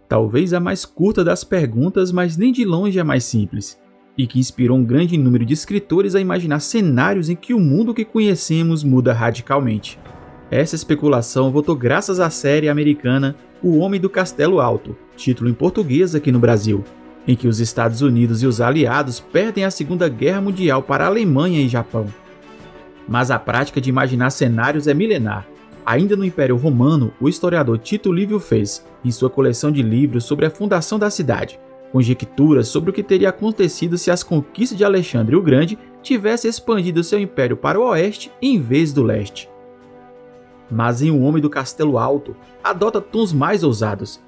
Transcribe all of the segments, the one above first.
talvez a mais curta das perguntas, mas nem de longe a mais simples, e que inspirou um grande número de escritores a imaginar cenários em que o mundo que conhecemos muda radicalmente. Essa especulação voltou graças à série americana O Homem do Castelo Alto, título em português aqui no Brasil, em que os Estados Unidos e os aliados perdem a Segunda Guerra Mundial para a Alemanha e Japão. Mas a prática de imaginar cenários é milenar. Ainda no Império Romano, o historiador Tito Livio fez, em sua coleção de livros sobre a fundação da cidade, conjecturas sobre o que teria acontecido se as conquistas de Alexandre o Grande tivessem expandido seu império para o oeste em vez do leste. Mas em O Homem do Castelo Alto, adota tons mais ousados.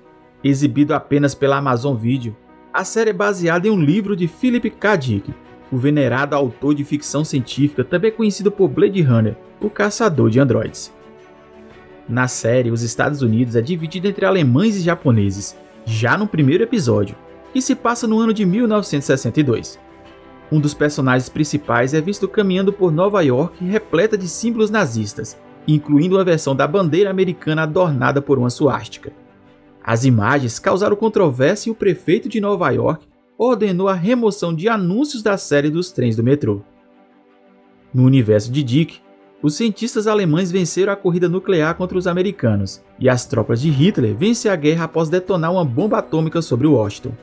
Exibido apenas pela Amazon Video, a série é baseada em um livro de Philip K. Dick, o venerado autor de ficção científica também conhecido por Blade Runner, o caçador de androides. Na série, os Estados Unidos é dividido entre alemães e japoneses, já no primeiro episódio, que se passa no ano de 1962. Um dos personagens principais é visto caminhando por Nova York repleta de símbolos nazistas, incluindo uma versão da bandeira americana adornada por uma suástica. As imagens causaram controvérsia e o prefeito de Nova York ordenou a remoção de anúncios da série dos trens do metrô. No universo de Dick, os cientistas alemães venceram a corrida nuclear contra os americanos, e as tropas de Hitler vencem a guerra após detonar uma bomba atômica sobre Washington.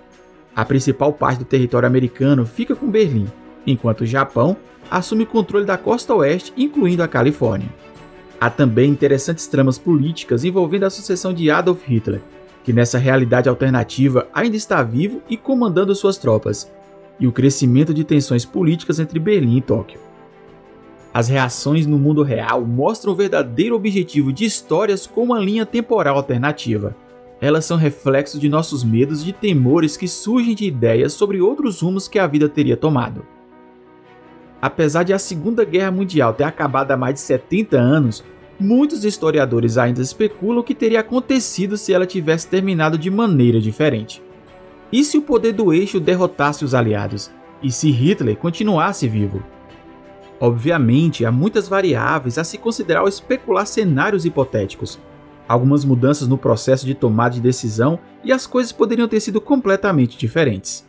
A principal parte do território americano fica com Berlim, enquanto o Japão assume o controle da costa oeste, incluindo a Califórnia. Há também interessantes tramas políticas envolvendo a sucessão de Adolf Hitler, que nessa realidade alternativa ainda está vivo e comandando suas tropas, e o crescimento de tensões políticas entre Berlim e Tóquio. As reações no mundo real mostram o verdadeiro objetivo de histórias com uma linha temporal alternativa. Elas são reflexos de nossos medos e de temores que surgem de ideias sobre outros rumos que a vida teria tomado. Apesar de a Segunda Guerra Mundial ter acabado há mais de 70 anos, muitos historiadores ainda especulam o que teria acontecido se ela tivesse terminado de maneira diferente. E se o poder do eixo derrotasse os aliados? E se Hitler continuasse vivo? Obviamente, há muitas variáveis a se considerar ao especular cenários hipotéticos. Algumas mudanças no processo de tomada de decisão e as coisas poderiam ter sido completamente diferentes.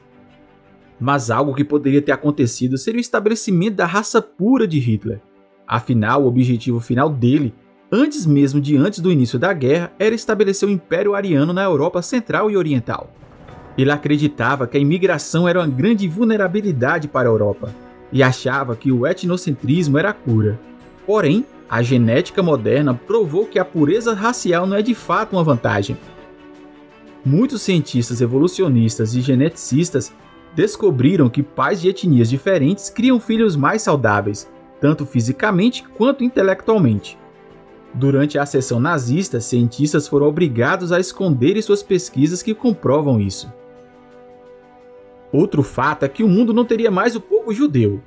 Mas algo que poderia ter acontecido seria o estabelecimento da raça pura de Hitler. Afinal, o objetivo final dele, antes do início da guerra, era estabelecer o Império Ariano na Europa Central e Oriental. Ele acreditava que a imigração era uma grande vulnerabilidade para a Europa, e achava que o etnocentrismo era a cura. Porém, a genética moderna provou que a pureza racial não é de fato uma vantagem. Muitos cientistas evolucionistas e geneticistas descobriram que pais de etnias diferentes criam filhos mais saudáveis, tanto fisicamente quanto intelectualmente. Durante a ascensão nazista, cientistas foram obrigados a esconderem suas pesquisas que comprovam isso. Outro fato é que o mundo não teria mais o povo judeu.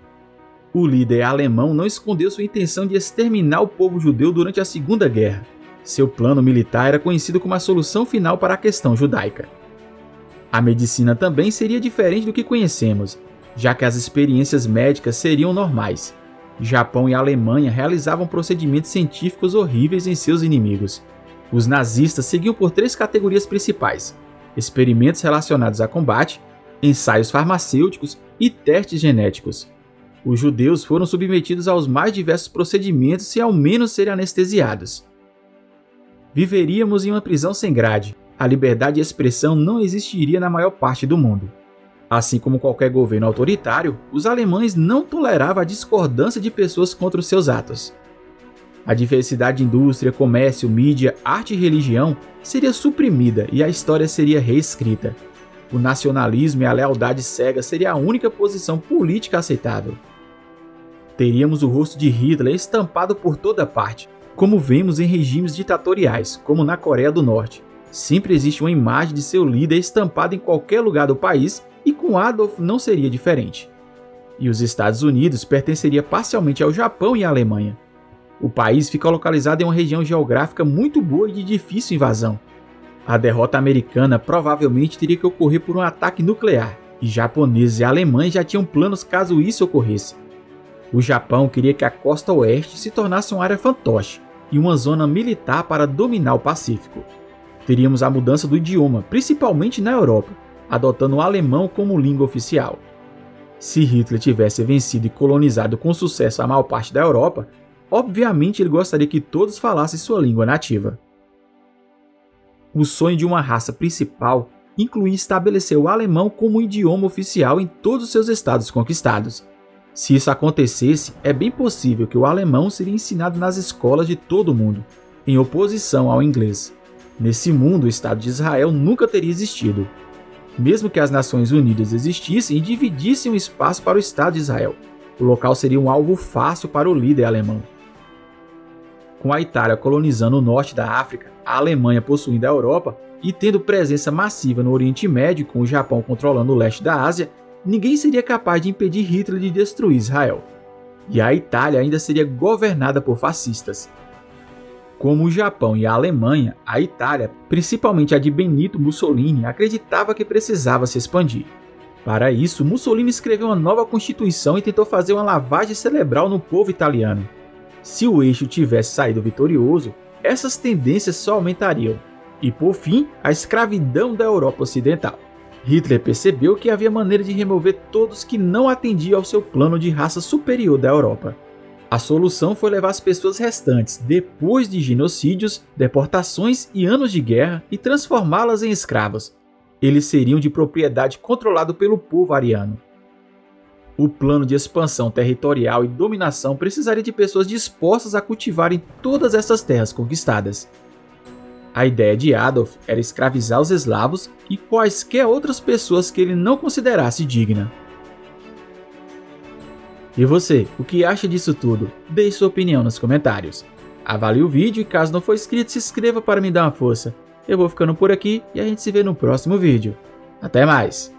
O líder alemão não escondeu sua intenção de exterminar o povo judeu durante a Segunda Guerra. Seu plano militar era conhecido como a solução final para a questão judaica. A medicina também seria diferente do que conhecemos, já que as experiências médicas seriam normais. Japão e Alemanha realizavam procedimentos científicos horríveis em seus inimigos. Os nazistas seguiam por 3 categorias principais: experimentos relacionados a combate, ensaios farmacêuticos e testes genéticos. Os judeus foram submetidos aos mais diversos procedimentos sem ao menos serem anestesiados. Viveríamos em uma prisão sem grade. A liberdade de expressão não existiria na maior parte do mundo. Assim como qualquer governo autoritário, os alemães não toleravam a discordância de pessoas contra os seus atos. A diversidade de indústria, comércio, mídia, arte e religião seria suprimida e a história seria reescrita. O nacionalismo e a lealdade cega seria a única posição política aceitável. Teríamos o rosto de Hitler estampado por toda parte, como vemos em regimes ditatoriais, como na Coreia do Norte. Sempre existe uma imagem de seu líder estampada em qualquer lugar do país, e com Adolf não seria diferente. E os Estados Unidos pertenceria parcialmente ao Japão e à Alemanha. O país fica localizado em uma região geográfica muito boa e de difícil invasão. A derrota americana provavelmente teria que ocorrer por um ataque nuclear, e japoneses e alemães já tinham planos caso isso ocorresse. O Japão queria que a costa oeste se tornasse uma área fantoche e uma zona militar para dominar o Pacífico. Teríamos a mudança do idioma, principalmente na Europa, adotando o alemão como língua oficial. Se Hitler tivesse vencido e colonizado com sucesso a maior parte da Europa, obviamente ele gostaria que todos falassem sua língua nativa. O sonho de uma raça principal incluía estabelecer o alemão como idioma oficial em todos os seus estados conquistados. Se isso acontecesse, é bem possível que o alemão seria ensinado nas escolas de todo o mundo, em oposição ao inglês. Nesse mundo, o Estado de Israel nunca teria existido. Mesmo que as Nações Unidas existissem e dividissem o espaço para o Estado de Israel, o local seria um alvo fácil para o líder alemão. Com a Itália colonizando o norte da África, a Alemanha possuindo a Europa e tendo presença massiva no Oriente Médio, com o Japão controlando o leste da Ásia, ninguém seria capaz de impedir Hitler de destruir Israel. E a Itália ainda seria governada por fascistas. Como o Japão e a Alemanha, a Itália, principalmente a de Benito Mussolini, acreditava que precisava se expandir. Para isso, Mussolini escreveu uma nova constituição e tentou fazer uma lavagem cerebral no povo italiano. Se o eixo tivesse saído vitorioso, essas tendências só aumentariam, e por fim, a escravidão da Europa Ocidental. Hitler percebeu que havia maneira de remover todos que não atendiam ao seu plano de raça superior da Europa. A solução foi levar as pessoas restantes, depois de genocídios, deportações e anos de guerra, e transformá-las em escravos. Eles seriam de propriedade controlada pelo povo ariano. O plano de expansão territorial e dominação precisaria de pessoas dispostas a cultivarem todas essas terras conquistadas. A ideia de Adolf era escravizar os eslavos e quaisquer outras pessoas que ele não considerasse digna. E você, o que acha disso tudo? Deixe sua opinião nos comentários. Avalie o vídeo e caso não for inscrito, se inscreva para me dar uma força. Eu vou ficando por aqui e a gente se vê no próximo vídeo. Até mais!